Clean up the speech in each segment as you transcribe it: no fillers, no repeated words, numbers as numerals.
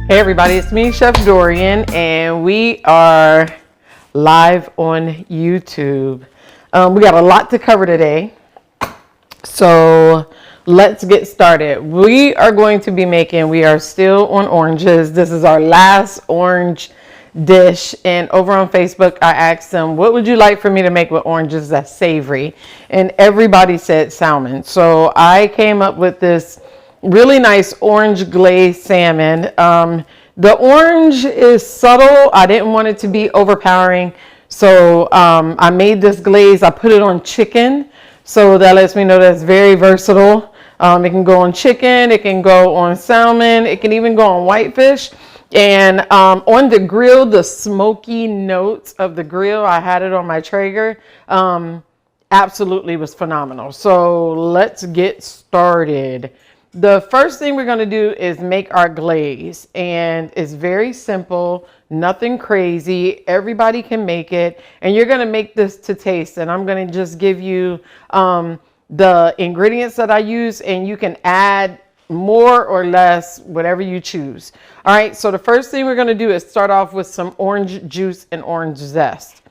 Hey everybody, it's me, Chef Dorian, and we are live on YouTube. We got a lot to cover today, so let's get started. We are still on oranges. This is our last orange dish, and over on Facebook I asked them, what would you like for me to make with oranges that's savory? And everybody said salmon. So I came up with this really nice orange glazed salmon. The orange is subtle. I didn't want it to be overpowering. So I made this glaze. I put it on chicken. So that lets me know that it's very versatile. It can go on chicken. It can go on salmon. It can even go on whitefish. And on the grill, the smoky notes of the grill, I had it on my Traeger, absolutely was phenomenal. So let's get started. The first thing we're going to do is make our glaze, and it's very simple, nothing crazy. Everybody can make it, and you're going to make this to taste, and I'm going to just give you the ingredients that I use, and you can add more or less, whatever you choose. All right, so the first thing we're going to do is start off with some orange juice and orange zest.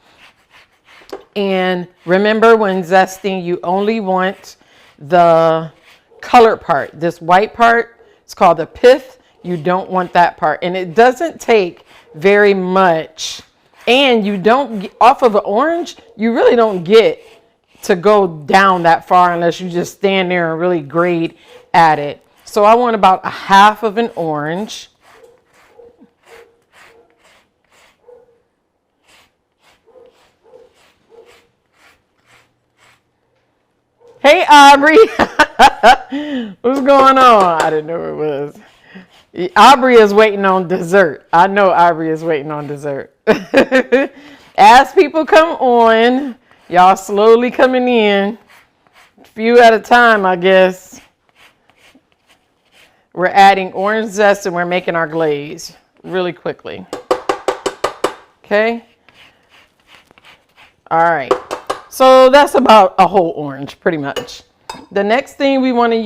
And remember, when zesting, you only want the colored part. This white part, it's called the pith. You don't want that part, and it doesn't take very much. And you don't get, off of an orange, you really don't get to go down that far unless you just stand there and really grade at it. So I want about a half of an orange. Hey, Aubrey. What's going on? I didn't know it was. Aubrey is waiting on dessert. I know Aubrey is waiting on dessert. As people come on, y'all slowly coming in, a few at a time, I guess. We're adding orange zest and we're making our glaze really quickly. Okay. All right. So that's about a whole orange, pretty much. The next thing we want to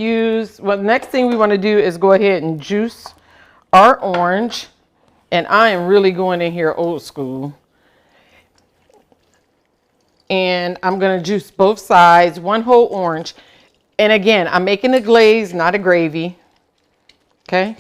do is go ahead and juice our orange. And I am really going in here old school. And I'm going to juice both sides, one whole orange. And again, I'm making a glaze, not a gravy. Okay.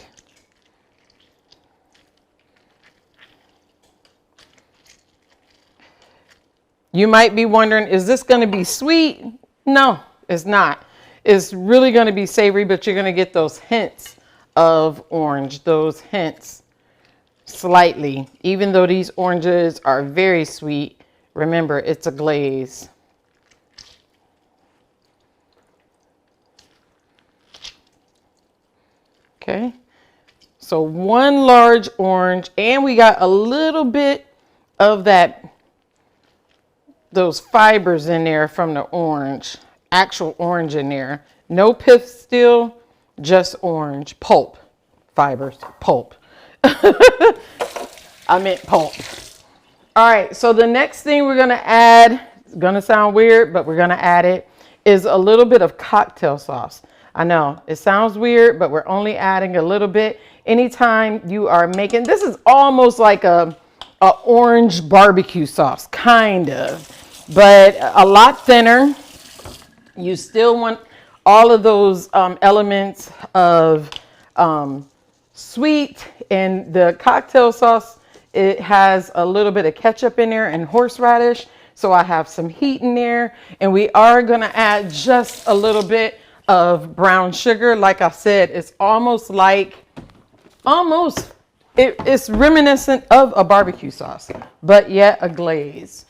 You might be wondering, is this going to be sweet? No, it's not. It's really going to be savory, but you're going to get those hints of orange, those hints slightly. Even though these oranges are very sweet, remember, it's a glaze. Okay, so one large orange, and we got a little bit of those fibers in there from the orange, actual orange in there. No pith still, just orange, pulp, fibers, pulp. I meant pulp. All right, so the next thing we're gonna add, it's gonna sound weird, but we're gonna add it, is a little bit of cocktail sauce. I know it sounds weird, but we're only adding a little bit. Anytime you are making, this is almost like a orange barbecue sauce, kind of, but a lot thinner. You still want all of those elements of sweet, and the cocktail sauce, it has a little bit of ketchup in there and horseradish. So I have some heat in there, and we are gonna add just a little bit of brown sugar. Like I said, it's almost like, it's reminiscent of a barbecue sauce, but yet a glaze.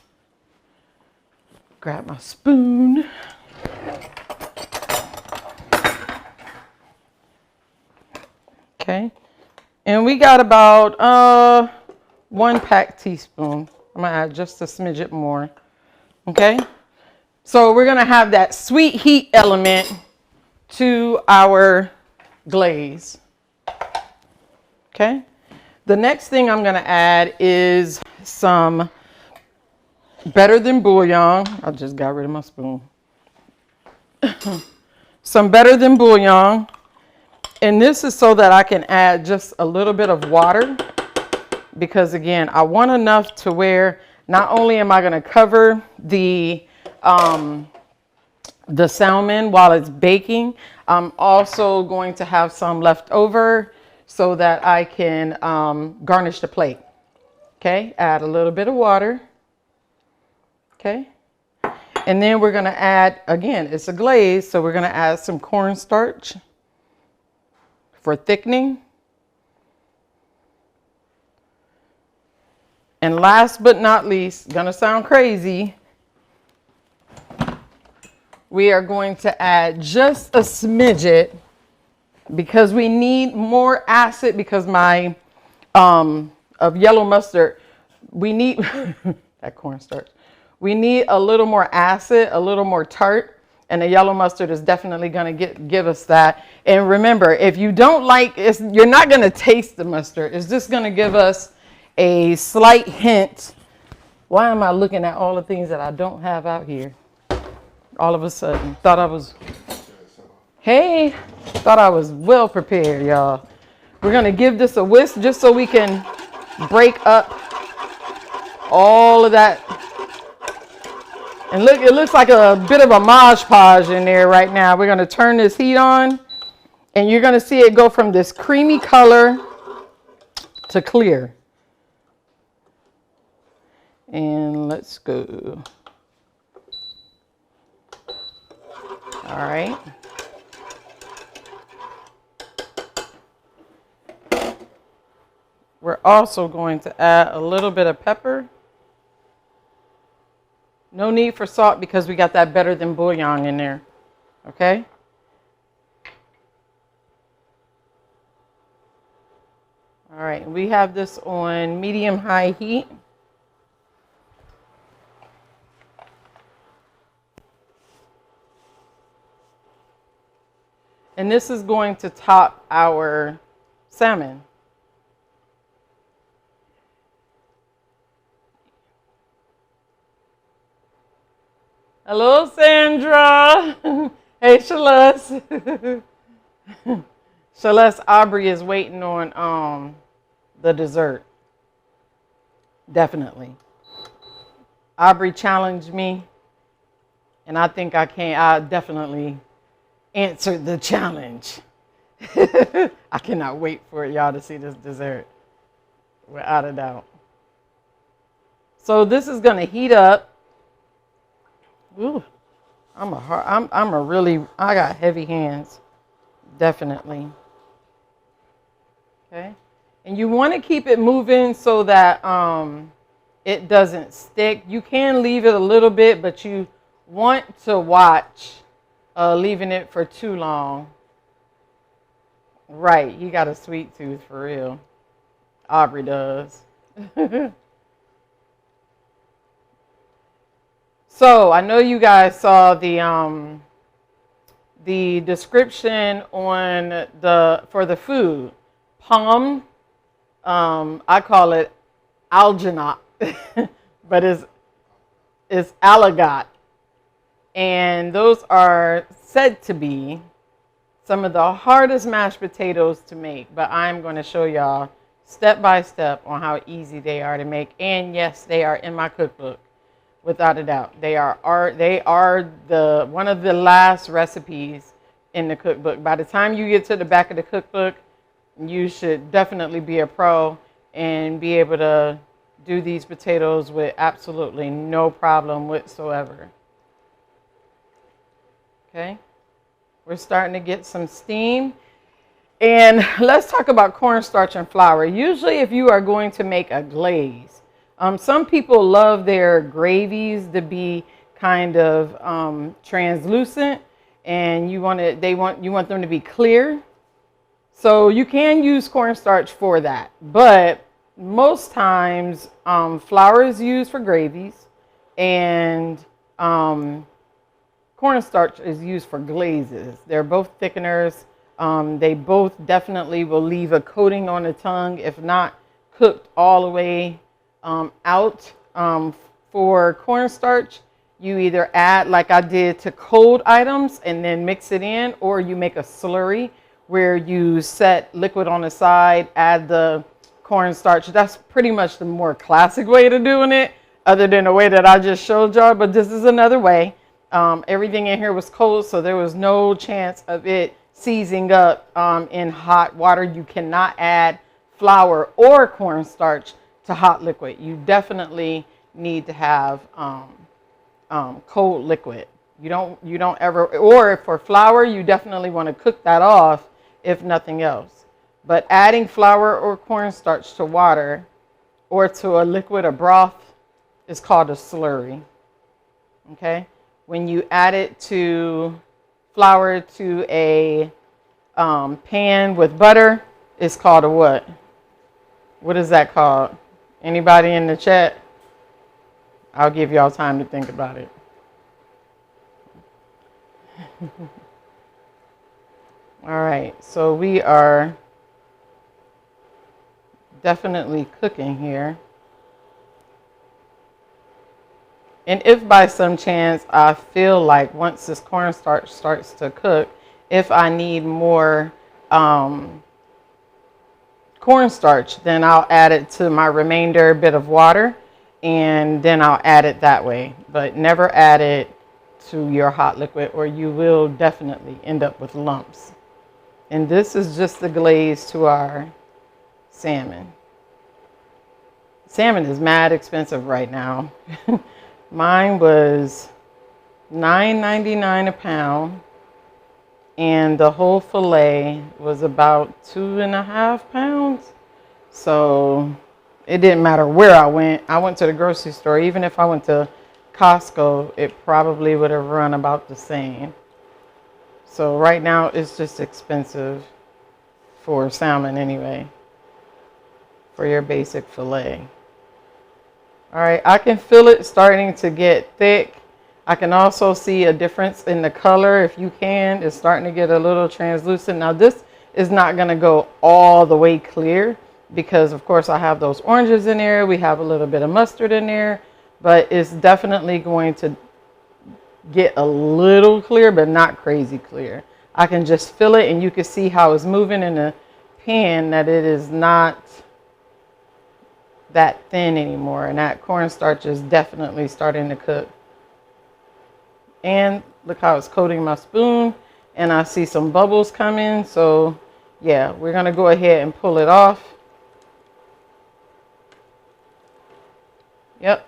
Grab my spoon. Okay, and we got about 1 packed teaspoon. I'm gonna add just a smidget more. Okay, so we're gonna have that sweet heat element to our glaze. Okay, the next thing I'm gonna add is some better than bouillon. I just got rid of my spoon. Some better than bouillon. And this is so that I can add just a little bit of water, because again, I want enough to where not only am I going to cover the salmon while it's baking, I'm also going to have some left over so that I can garnish the plate. Okay, add a little bit of water. Okay, and then we're going to add, again, it's a glaze, so we're going to add some cornstarch for thickening. And last but not least, gonna sound crazy, we are going to add just a smidget, because we need more acid, because my of yellow mustard, we need that cornstarch. We need a little more acid, a little more tart, and the yellow mustard is definitely going to give us that. And remember, if you don't like it, you're not going to taste the mustard. It's just going to give us a slight hint. Why am I looking at all the things that I don't have out here? All of a sudden, thought I was well prepared, y'all. We're going to give this a whisk just so we can break up all of that. And look, it looks like a bit of a Mod Podge in there right now. We're going to turn this heat on, and you're going to see it go from this creamy color to clear. And let's go. All right. We're also going to add a little bit of pepper. No need for salt because we got that better than bouillon in there. Okay? All right, we have this on medium-high heat. And this is going to top our salmon. Hello, Sandra. Hey, Celeste. Celeste, Aubrey is waiting on the dessert. Definitely. Aubrey challenged me, and I think I definitely answered the challenge. I cannot wait for y'all to see this dessert, without a doubt. So this is going to heat up. Ooh, I got heavy hands, definitely. Okay, and you want to keep it moving so that it doesn't stick. You can leave it a little bit, but you want to watch leaving it for too long. Right, he got a sweet tooth for real. Aubrey does. So I know you guys saw the description on for the food. Pomme, I call it alginat, but it's aligot. And those are said to be some of the hardest mashed potatoes to make, but I'm going to show y'all step by step on how easy they are to make. And yes, they are in my cookbook. Without a doubt, they are one of the last recipes in the cookbook. By the time you get to the back of the cookbook, you should definitely be a pro and be able to do these potatoes with absolutely no problem whatsoever. Okay, we're starting to get some steam. And let's talk about cornstarch and flour. Usually if you are going to make a glaze, some people love their gravies to be kind of translucent, and you want them to be clear. So you can use cornstarch for that, but most times flour is used for gravies, and cornstarch is used for glazes. They're both thickeners. They both definitely will leave a coating on the tongue, if not cooked all the way out. For cornstarch, you either add, like I did, to cold items and then mix it in, or you make a slurry where you set liquid on the side, add the cornstarch. That's pretty much the more classic way to doing it, other than the way that I just showed y'all, but this is another way. Everything in here was cold, so there was no chance of it seizing up in hot water. You cannot add flour or cornstarch to hot liquid. You definitely need to have cold liquid. You don't ever, or for flour, you definitely want to cook that off if nothing else. But adding flour or cornstarch to water or to a liquid or broth is called a slurry. Okay? When you add it to flour to a pan with butter, it's called a what? What is that called? Anybody in the chat? I'll give y'all time to think about it. All right, so we are definitely cooking here. And if by some chance I feel like once this cornstarch starts to cook, if I need more cornstarch, then I'll add it to my remainder bit of water, and then I'll add it that way. But never add it to your hot liquid, or you will definitely end up with lumps. And this is just the glaze to our salmon. Salmon is mad expensive right now. Mine was $9.99 a pound, and the whole fillet was about 2.5 pounds. So it didn't matter where I went. I went to the grocery store. Even if I went to Costco, it probably would have run about the same. So right now it's just expensive for salmon anyway, for your basic fillet. All right, I can feel it starting to get thick. I can also see a difference in the color. If you can, it's starting to get a little translucent. Now this is not gonna go all the way clear because of course I have those oranges in there. We have a little bit of mustard in there, but it's definitely going to get a little clear, but not crazy clear. I can just feel it, and you can see how it's moving in the pan, that it is not that thin anymore, and that cornstarch is definitely starting to cook. And look how it's coating my spoon, and I see some bubbles coming. So yeah, we're gonna go ahead and pull it off. Yep,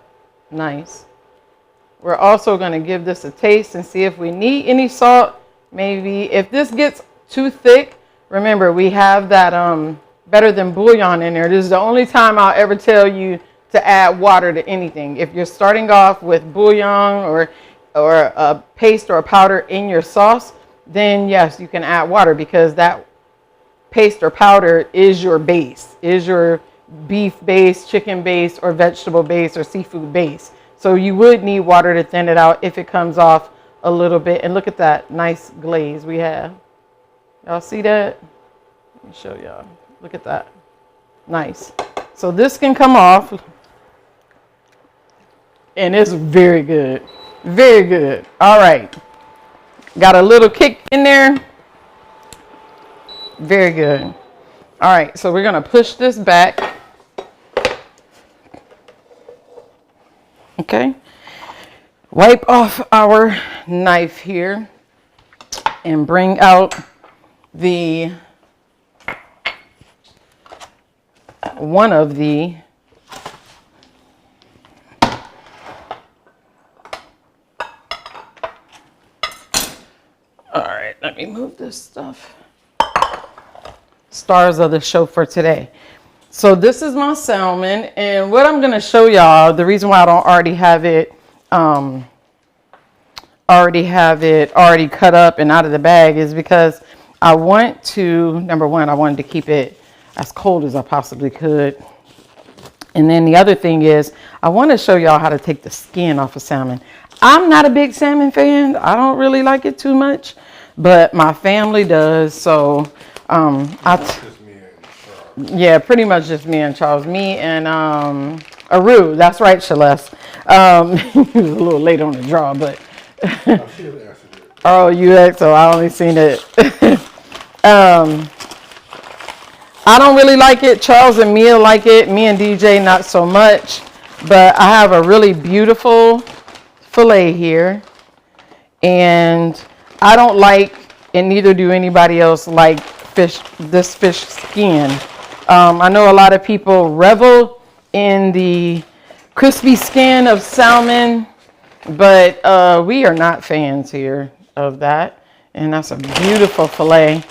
nice. We're also gonna give this a taste and see if we need any salt. Maybe if this gets too thick, remember we have that better than bouillon in there. This is the only time I'll ever tell you to add water to anything. If you're starting off with bouillon or a paste or a powder in your sauce, then yes, you can add water, because that paste or powder is your base, is your beef base, chicken base, or vegetable base, or seafood base. So you would need water to thin it out if it comes off a little bit. And look at that nice glaze we have. Y'all see that? Let me show y'all. Look at that. Nice. So this can come off, and it's very good. Very good. All right. Got a little kick in there. Very good. All right. So we're going to push this back. Okay. Wipe off our knife here and bring out the one of the all right, let me move this stuff. Stars of the show for today. So this is my salmon, and what I'm going to show y'all, the reason why I don't already have it already cut up and out of the bag is because I want to, number one, I wanted to keep it as cold as I possibly could. And then the other thing is, I want to show y'all how to take the skin off of salmon. I'm not a big salmon fan. I don't really like it too much, but my family does. So yeah, pretty much just me and Charles. Me and Aru. That's right, Celeste. He was a little late on the draw, but oh, you asked, so I only seen it. I don't really like it. Charles and Mia like it. Me and DJ not so much. But I have a really beautiful fillet here. And I don't like, and neither do anybody else, like this fish skin. I know a lot of people revel in the crispy skin of salmon, but we are not fans here of that. And that's a beautiful fillet.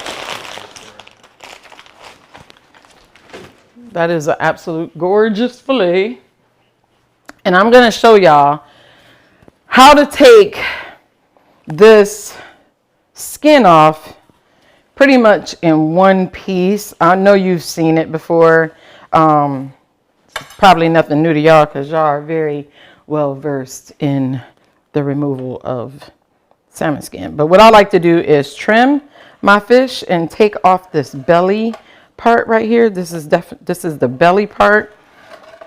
That is an absolute gorgeous fillet. And I'm going to show y'all how to take this skin off pretty much in one piece. I know you've seen it before. Probably nothing new to y'all because y'all are very well versed in the removal of salmon skin. But what I like to do is trim my fish and take off this belly part right here. This is the belly part,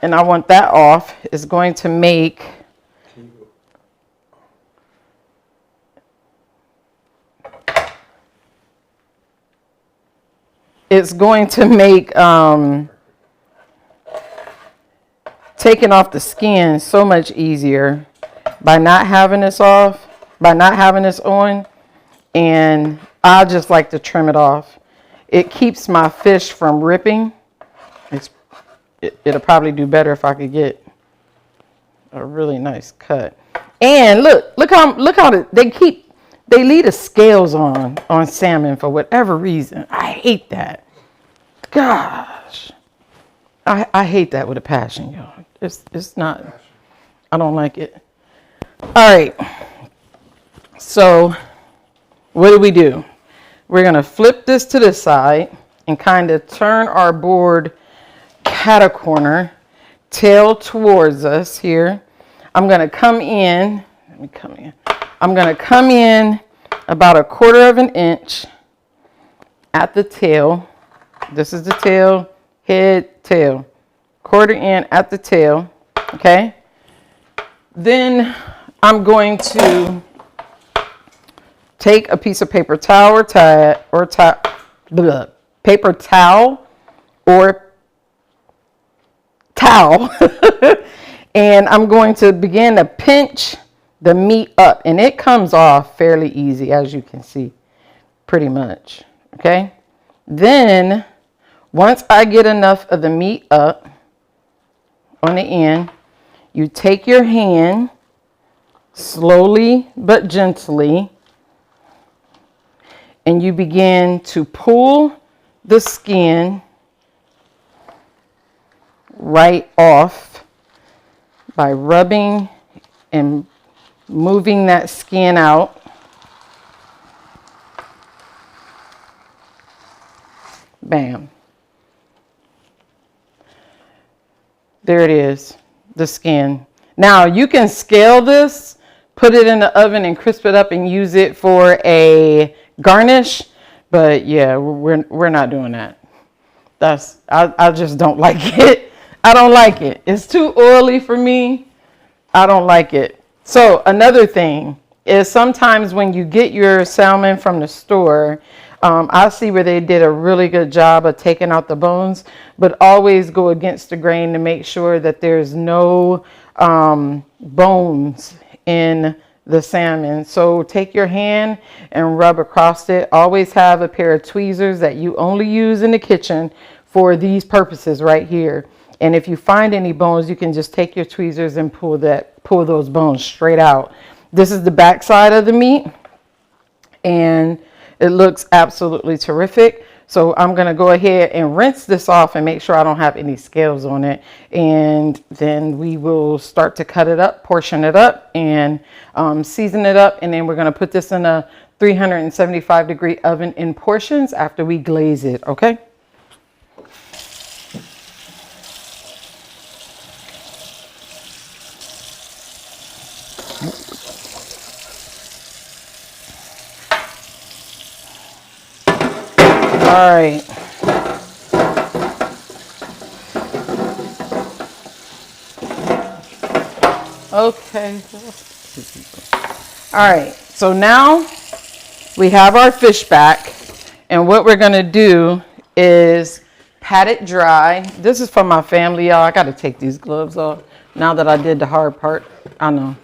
and I want that off. It's going to make taking off the skin so much easier by not having this on, and I just like to trim it off. It keeps my fish from ripping. It'll probably do better if I could get a really nice cut. And look how they leave the scales on salmon for whatever reason. I hate that. Gosh, I hate that with a passion, y'all. It's not. I don't like it. All right. So what do? We're going to flip this to the side and kind of turn our board catacorner, tail towards us here. I'm going to come in. I'm going to come in about 1/4 of an inch at the tail. This is the tail, head, tail. 1/4 in at the tail. Okay. Then I'm going to take a piece of paper towel paper towel or towel and I'm going to begin to pinch the meat up, and it comes off fairly easy, as you can see, pretty much. Okay. Then once I get enough of the meat up on the end, you take your hand slowly but gently, and you begin to pull the skin right off by rubbing and moving that skin out. Bam. There it is, the skin. Now you can scale this, put it in the oven and crisp it up and use it for a garnish, but yeah, we're not doing that. I just don't like it. I don't like it. It's too oily for me. I don't like it. So another thing is sometimes when you get your salmon from the store, I see where they did a really good job of taking out the bones, but always go against the grain to make sure that there's no bones in the salmon. So take your hand and rub across it. Always have a pair of tweezers that you only use in the kitchen for these purposes right here. And if you find any bones, you can just take your tweezers and pull those bones straight out. This is the back side of the meat, and it looks absolutely terrific. So I'm going to go ahead and rinse this off and make sure I don't have any scales on it. And then we will start to cut it up, portion it up, and season it up. And then we're going to put this in a 375-degree oven in portions after we glaze it. Okay. All right. Okay. All right. So now we have our fish back, And what we're going to do is pat it dry. This is for my family, y'all. I got to take these gloves off now that I did the hard part. I know.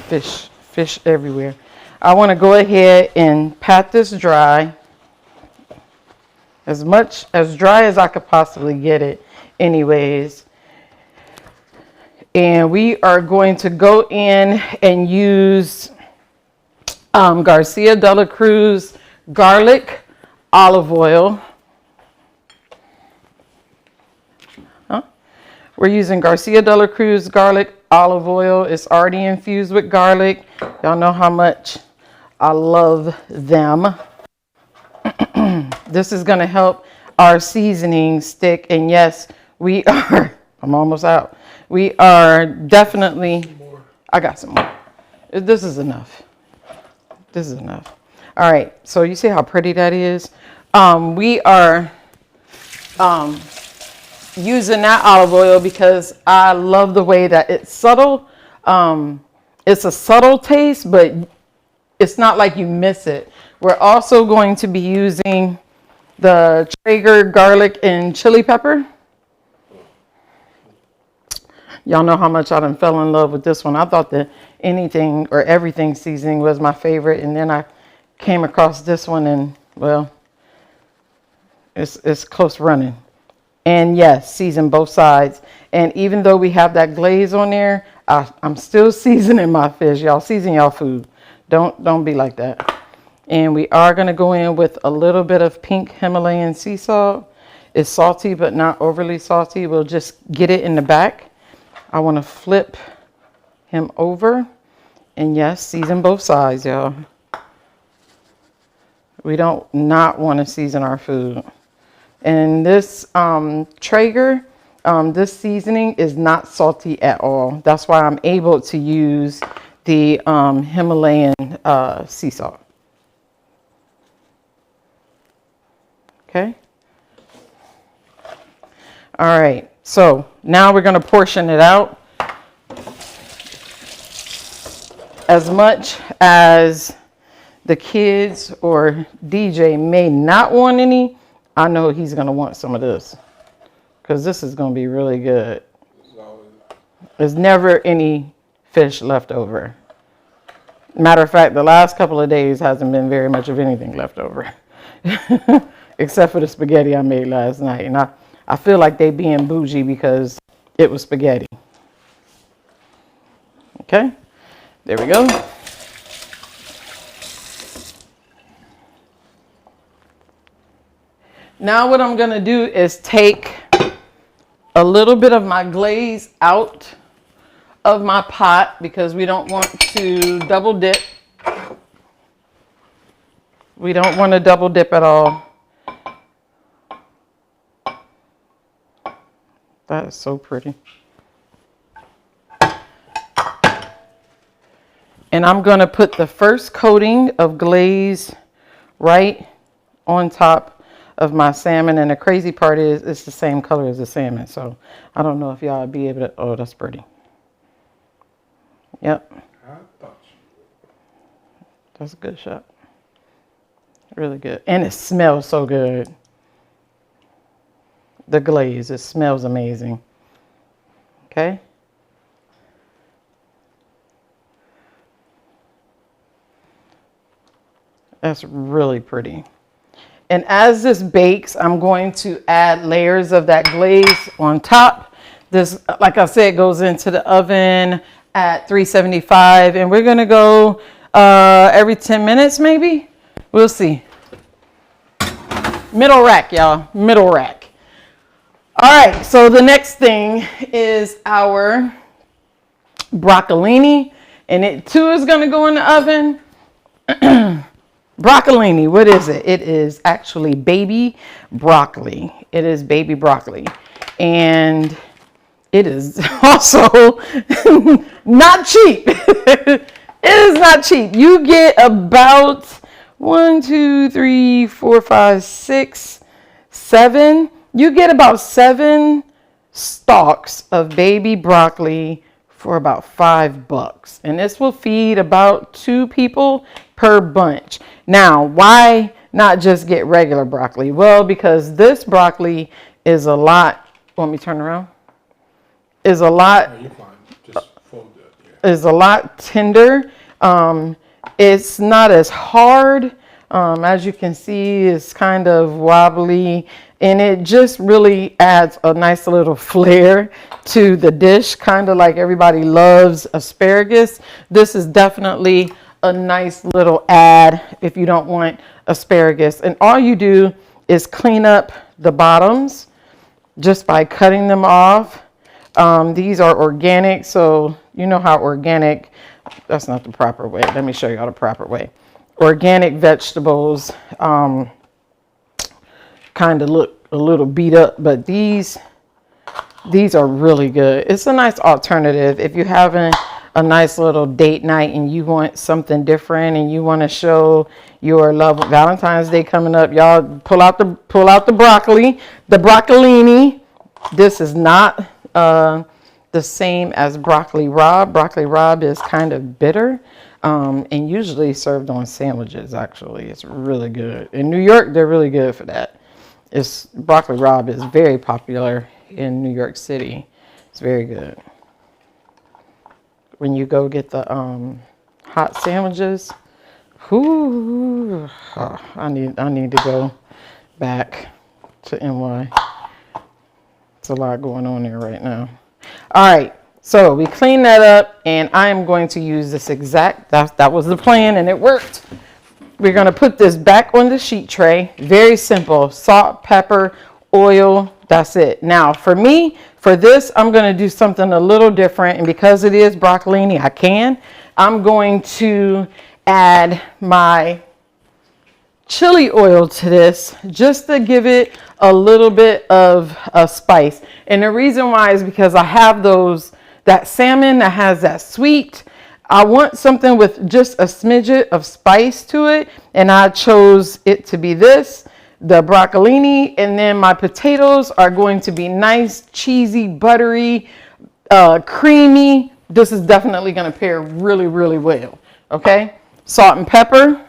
Fish everywhere. I want to go ahead and pat this dry, as dry as I could possibly get it anyways. And we are going to go in and use Garcia de la Cruz garlic olive oil. We're using Garcia de la Cruz garlic olive oil. It's already infused with garlic. Y'all know how much I love them. This is going to help our seasoning stick. And yes, we are, I'm almost out. We are definitely, I got some more. This is enough. This is enough. All right. So you see how pretty that is? We are using that olive oil because I love the way that it's subtle. It's a subtle taste, but it's not like you miss it. We're also going to be using the Traeger garlic and chili pepper. Y'all know how much I done fell in love with this one. I thought that anything or everything seasoning was my favorite, and then I came across this one, and well, it's close running. And yes, season both sides. And even though we have that glaze on there, I'm still seasoning my fish. Y'all season y'all food. Don't be like that. And we are going to go in with a little bit of pink Himalayan sea salt. It's salty, but not overly salty. We'll just get it in the back. I want to flip him over. And yes, season both sides, y'all. We don't not want to season our food. And this Traeger, this seasoning is not salty at all. That's why I'm able to use the Himalayan sea salt. Okay. All right. So now we're going to portion it out. As much as the kids or DJ may not want any, I know he's going to want some of this because this is going to be really good. There's never any fish left over. Matter of fact, the last couple of days hasn't been very much of anything left over except for the spaghetti I made last night. And I feel like they being bougie because it was spaghetti. Okay, there we go. Now what I'm going to do is take a little bit of my glaze out of my pot because we don't want to double dip. We don't want to double dip at all. That is so pretty. And I'm going to put the first coating of glaze right on top of my salmon. And the crazy part is it's the same color as the salmon. So I don't know if y'all would be able to. Oh, that's pretty. Yep. That's a good shot. Really good. And it smells so good. The glaze, it smells amazing. Okay. That's really pretty. And as this bakes, I'm going to add layers of that glaze on top. This, like I said, goes into the oven at 375. And we're going to go every 10 minutes maybe. We'll see. Middle rack, y'all. Middle rack. All right. So the next thing is our broccolini. And it too is going to go in the oven. Broccolini, what is it? It is actually baby broccoli. It is baby broccoli. And it is also not cheap. It is not cheap. You get about 1, 2, 3, 4, 5, 6, 7. You get about 7 stalks of baby broccoli for about $5. And this will feed about 2 people per bunch. Now, why not just get regular broccoli? Well, because this broccoli is a lot, want me to turn around? Is a lot, you're fine. Just fold it. Yeah. Is a lot tender. It's not as hard. As you can see, it's kind of wobbly, and it just really adds a nice little flair to the dish, kind of like everybody loves asparagus. This is definitely a nice little add if you don't want asparagus. And all you do is clean up the bottoms just by cutting them off. These are organic, so you know how organic, that's not the proper way. Let me show you how the proper way. Organic vegetables kind of look a little beat up, but these are really good. It's a nice alternative if you're having a nice little date night and you want something different and you want to show your love. Valentine's Day coming up, y'all pull out the broccoli, the broccolini. This is not the same as broccoli rabe. Broccoli rabe is kind of bitter. And usually served on sandwiches, actually. It's really good. In New York, they're really good for that. Broccoli rabe is very popular in New York City. It's very good. When you go get the hot sandwiches, I need to go back to NY. It's a lot going on there right now. All right. So we cleaned that up, and I am going to use this that was the plan, and it worked. We're going to put this back on the sheet tray. Very simple. Salt, pepper, oil. That's it. Now, for me, for this, I'm going to do something a little different, and because it is broccolini, I'm going to add my chili oil to this just to give it a little bit of a spice. And the reason why is because I have that salmon that has that sweet. I want something with just a smidget of spice to it, and I chose it to be the broccolini, and then my potatoes are going to be nice, cheesy, buttery, creamy. This is definitely going to pair really, really well. Okay, salt and pepper.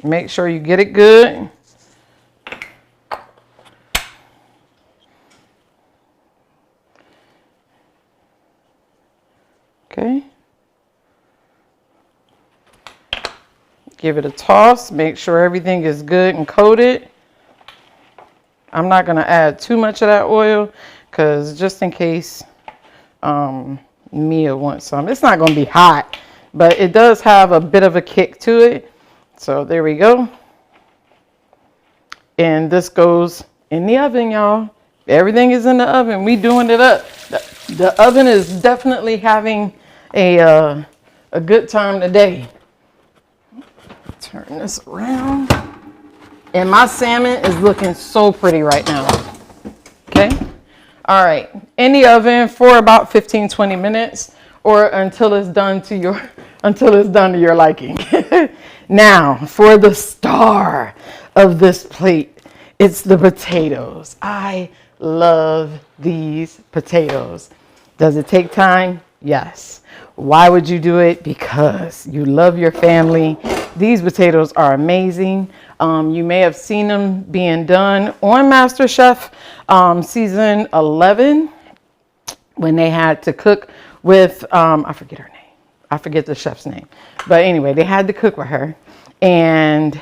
Make sure you get it good. Okay. Give it a toss. Make sure everything is good and coated. I'm not going to add too much of that oil because just in case Mia wants some. It's not going to be hot, but it does have a bit of a kick to it. So there we go. And this goes in the oven, y'all. Everything is in the oven. We doing it up. The oven is definitely having a good time today. Turn this around. And my salmon is looking so pretty right now. Okay. All right. In the oven for about 15-20 minutes, or until it's done to your liking. Now, for the star of this plate, it's the potatoes. I love these potatoes. Does it take time? Yes. Why would you do it? Because you love your family. These potatoes are amazing. You may have seen them being done on MasterChef season 11 when they had to cook with, I forget her name. I forget the chef's name. But anyway, they had to cook with her. And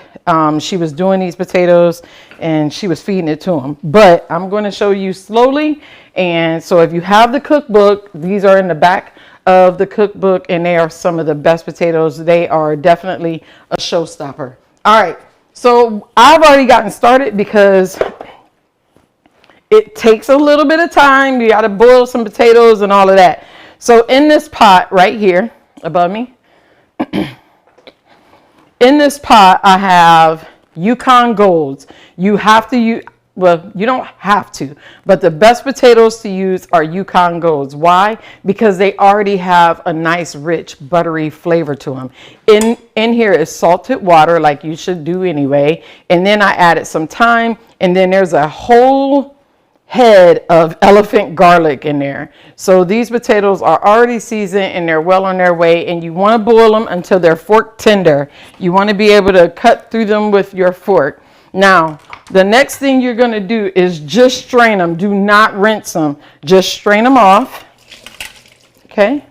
she was doing these potatoes and she was feeding it to them. But I'm going to show you slowly. And so if you have the cookbook, these are in the back of the cookbook, and they are some of the best potatoes. They are definitely a showstopper. All right. So I've already gotten started because it takes a little bit of time. You got to boil some potatoes and all of that. So in this pot right here above me, in this pot, I have Yukon Golds. You have to use, well, you don't have to, but the best potatoes to use are Yukon Golds. Why? Because they already have a nice, rich, buttery flavor to them. In here is salted water, like you should do anyway. And then I added some thyme, and then there's a whole head of elephant garlic in there. So these potatoes are already seasoned and they're well on their way, and you want to boil them until they're fork tender. You want to be able to cut through them with your fork. Now, the next thing you're going to do is just strain them. Do not rinse them. Just strain them off. Okay.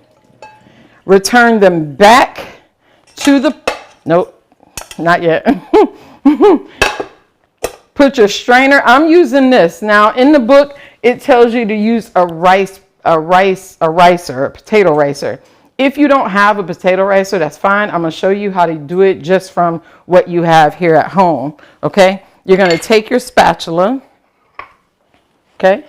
Return them back to the, nope, not yet. Put your strainer. I'm using this. Now in the book, it tells you to use a potato ricer. If you don't have a potato ricer, that's fine. I'm going to show you how to do it just from what you have here at home. Okay. You're going to take your spatula. Okay.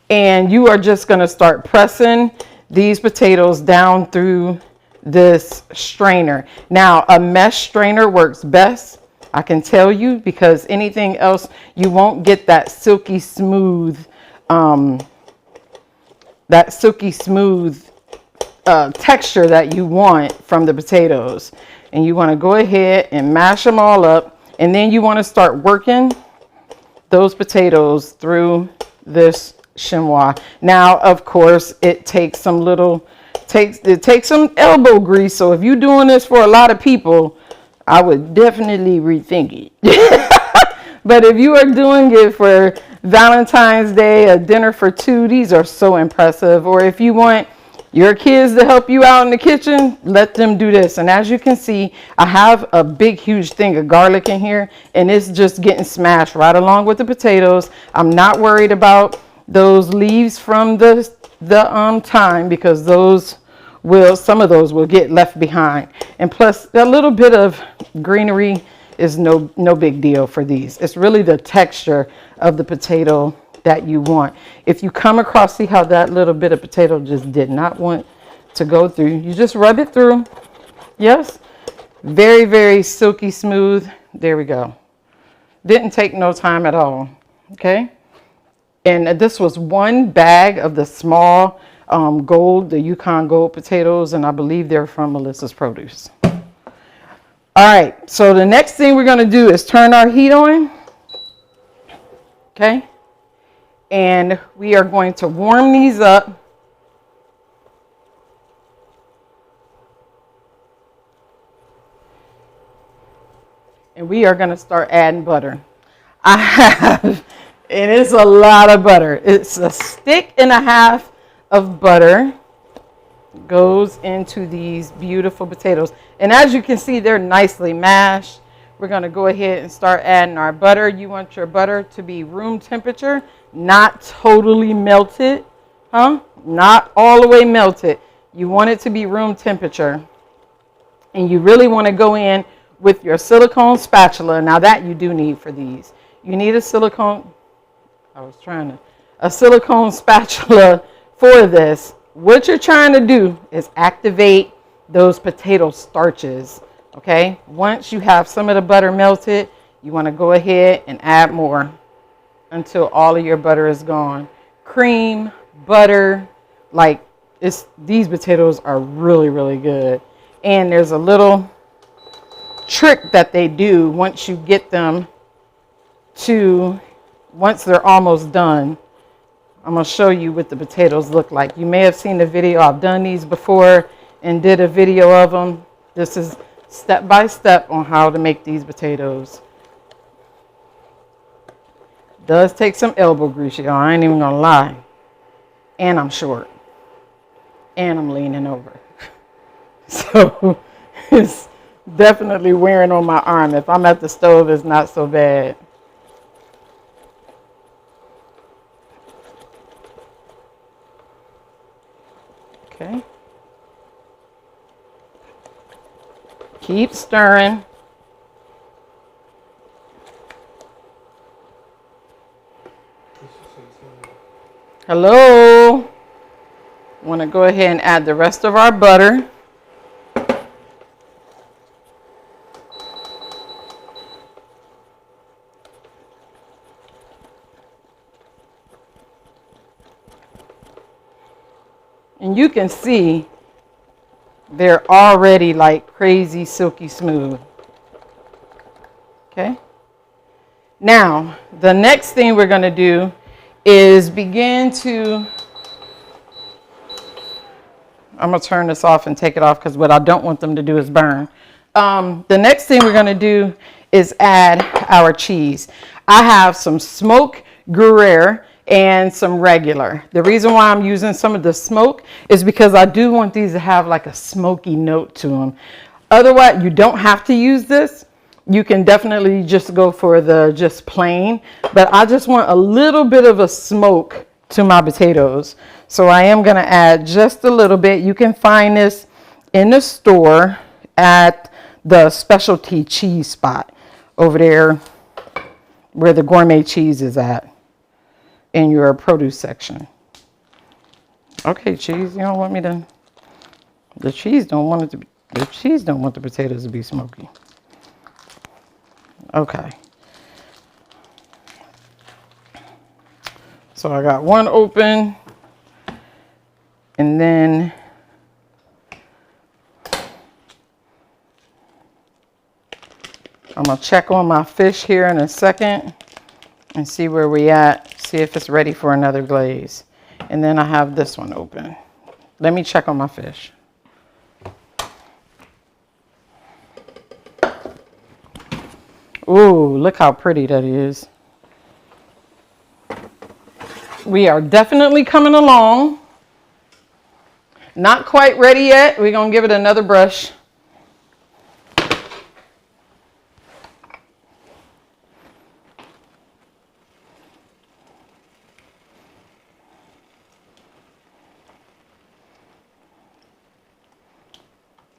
And you are just going to start pressing these potatoes down through this strainer. Now, a mesh strainer works best. I can tell you, because anything else, you won't get that silky smooth, texture that you want from the potatoes. And you want to go ahead and mash them all up, and then you want to start working those potatoes through this chamois. Now, of course, it takes some elbow grease. So if you're doing this for a lot of people, I would definitely rethink it. But if you are doing it for Valentine's Day, a dinner for two, these are so impressive. Or if you want your kids to help you out in the kitchen, let them do this. And as you can see, I have a big, huge thing of garlic in here, and it's just getting smashed right along with the potatoes. I'm not worried about those leaves from the thyme, because some of those will get left behind. And plus, a little bit of greenery is no big deal for these. It's really the texture of the potato that you want. If you come across, see how that little bit of potato just did not want to go through, you just rub it through. Yes, very, very silky smooth. There we go. Didn't take no time at all. Okay. And this was one bag of the small the Yukon Gold potatoes, and I believe they're from Melissa's Produce. All right, so the next thing we're going to do is turn our heat on. Okay. And we are going to warm these up. And we are going to start adding butter. I have, and it's a lot of butter. It's a stick and a half of butter goes into these beautiful potatoes. And as you can see, they're nicely mashed. We're going to go ahead and start adding our butter. You want your butter to be room temperature, not totally melted, not all the way melted. You want it to be room temperature. And you really want to go in with your silicone spatula. Now that you do need for these. You need a silicone spatula for this. What you're trying to do is activate those potato starches. Okay, once you have some of the butter melted, you want to go ahead and add more until all of your butter is gone. Cream, butter, these potatoes are really, really good. And there's a little trick that they do once you get them once they're almost done. I'm going to show you what the potatoes look like. You may have seen the video. I've done these before and did a video of them. This is step by step on how to make these potatoes. Does take some elbow grease, y'all. I ain't even going to lie. And I'm short. And I'm leaning over. So it's definitely wearing on my arm. If I'm at the stove, it's not so bad. Okay. Keep stirring. Hello. Want to go ahead and add the rest of our butter. And you can see they're already like crazy silky smooth. Okay. Now, the next thing we're going to do is begin to, I'm going to turn this off and take it off because what I don't want them to do is burn. The next thing we're going to do is add our cheese. I have some smoked Gruyere and some regular. The reason why I'm using some of the smoke is because I do want these to have like a smoky note to them. Otherwise, you don't have to use this. You can definitely just go for the just plain, but I just want a little bit of a smoke to my potatoes. So I am going to add just a little bit. You can find this in the store at the specialty cheese spot over there where the gourmet cheese is at in your produce section. Okay, cheese, you don't want me to, the cheese don't want it to be, the cheese don't want the potatoes to be smoky. Okay. So I got one open, and then I'm gonna check on my fish here in a second and see where we at, see if it's ready for another glaze. And then I have this one open. Let me check on my fish. Ooh, look how pretty that is. We are definitely coming along. Not quite ready yet. We're gonna give it another brush.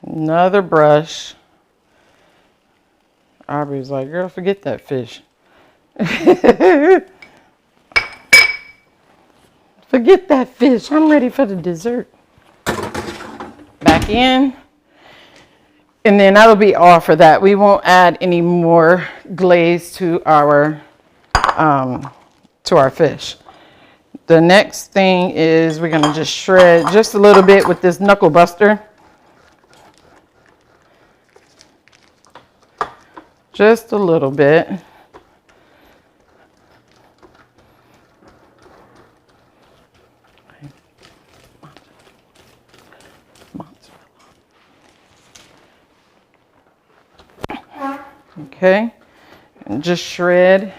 Another brush. Aubrey's like, girl, forget that fish. Forget that fish. I'm ready for the dessert. Back in. And then that'll be all for that. We won't add any more glaze to our fish. The next thing is we're gonna just shred just a little bit with this knuckle buster. Just a little bit. Okay, and just shred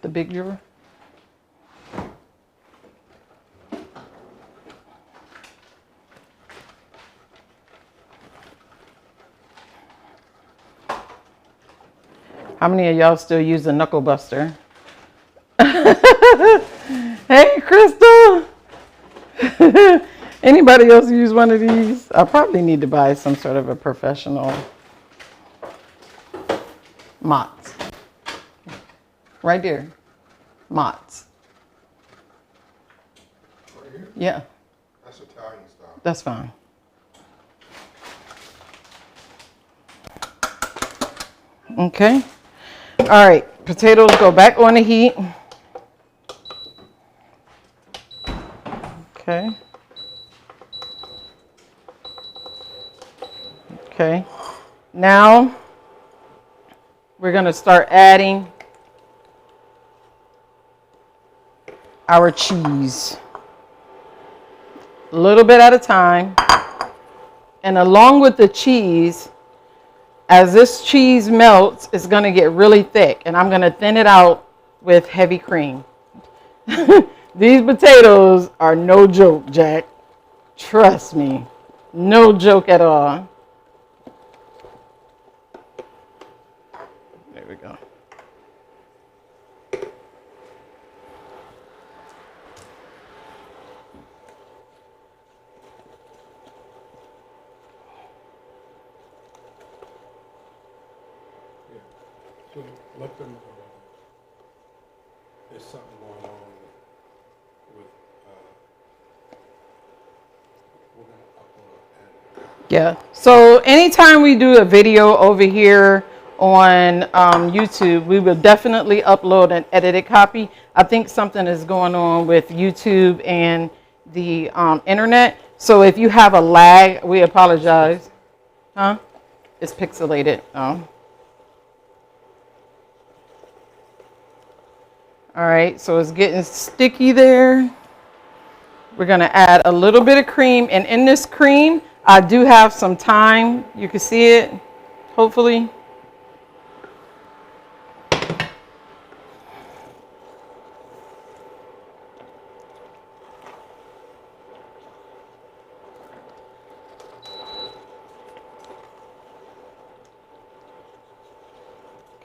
the big drawer. How many of y'all still use the knuckle buster? Hey, Crystal. Anybody else use one of these? I probably need to buy some sort of a professional Mott's. Right there. Mott's. Right here? Yeah. That's Italian style. That's fine. Okay. All right. Potatoes go back on the heat. Okay. Okay. Now we're going to start adding our cheese. A little bit at a time. And along with the cheese, as this cheese melts, it's going to get really thick. And I'm going to thin it out with heavy cream. These potatoes are no joke, Jack. Trust me. No joke at all. There we go. Yeah. So let them, there's something going on with, we're going to upload and Yeah. So anytime we do a video over here on YouTube, we will definitely upload an edited copy. I think something is going on with YouTube and the internet. So if you have a lag, we apologize. Huh? It's pixelated. Oh. All right, so it's getting sticky there. We're gonna add a little bit of cream, and in this cream, I do have some thyme. You can see it, hopefully.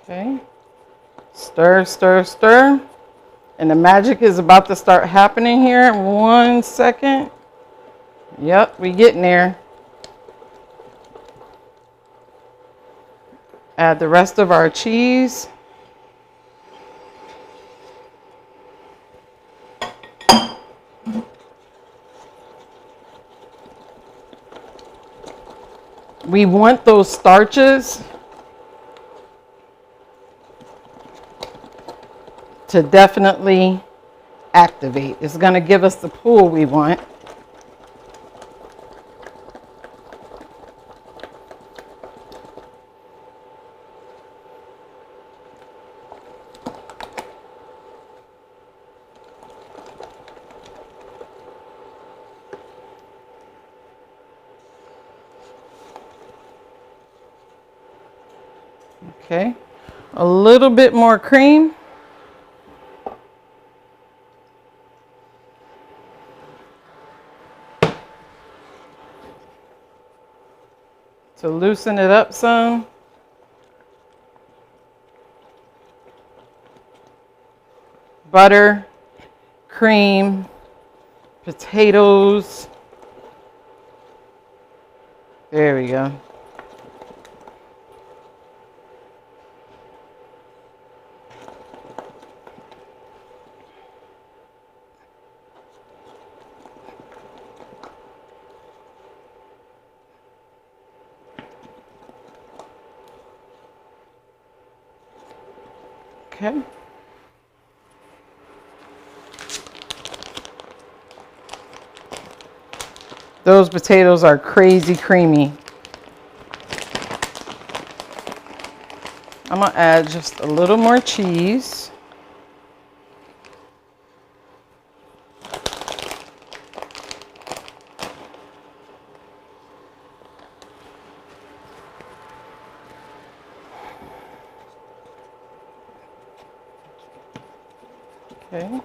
Okay, stir, stir, stir. And the magic is about to start happening here in 1 second. Yep, we getting there. Add the rest of our cheese. We want those starches to definitely activate. It's going to give us the pull we want. Okay, a little bit more cream. To loosen it up some. Butter, cream, potatoes. There we go. Okay. Those potatoes are crazy creamy. I'm gonna add just a little more cheese. Okay.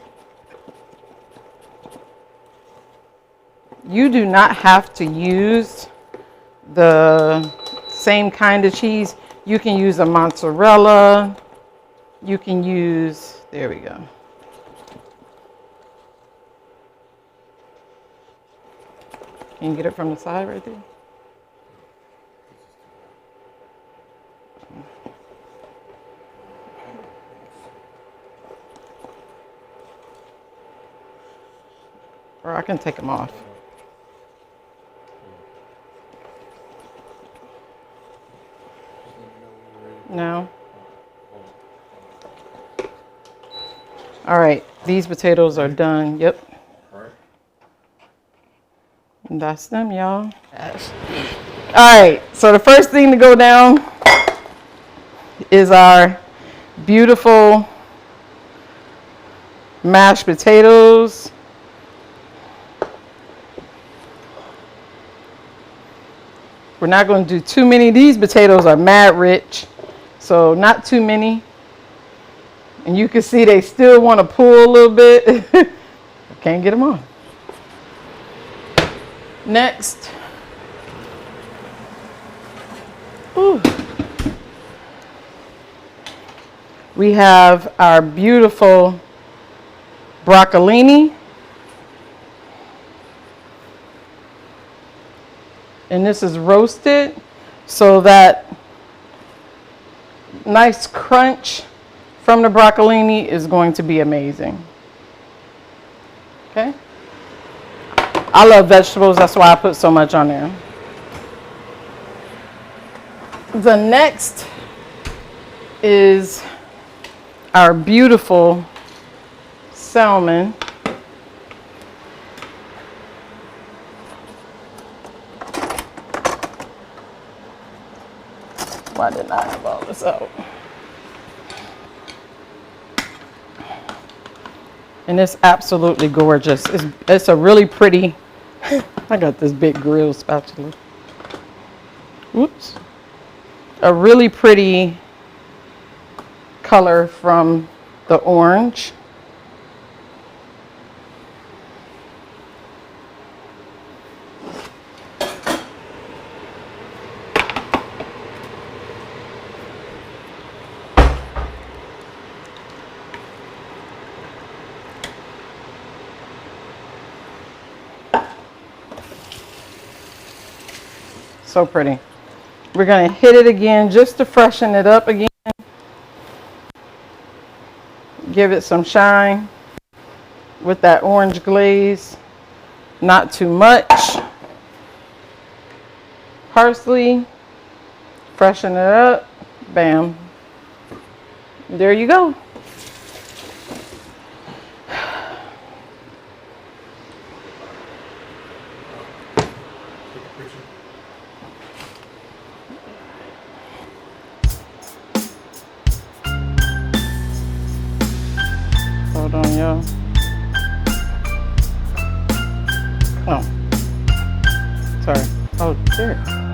You do not have to use the same kind of cheese. You can use a mozzarella. You can use, there we go. Can you get it from the side right there? Or I can take them off. No. All right, these potatoes are done. Yep. All right. And that's them, y'all. All right, so the first thing to go down is our beautiful mashed potatoes. We're not going to do too many. These potatoes are mad rich, so not too many. And you can see they still want to pull a little bit. Can't get them on. Next. Ooh. We have our beautiful broccolini. And this is roasted, so that nice crunch from the broccolini is going to be amazing. Okay? I love vegetables, that's why I put so much on there. The next is our beautiful salmon. Why didn't I have all this out? And it's absolutely gorgeous. It's a really pretty, I got this big grill spatula. Whoops. A really pretty color from the orange. So pretty. We're going to hit it again just to freshen it up again. Give it some shine with that orange glaze. Not too much. Parsley. Freshen it up. Bam. There you go. Take a picture. Hold on, y'all. Oh. Sorry. Oh, there.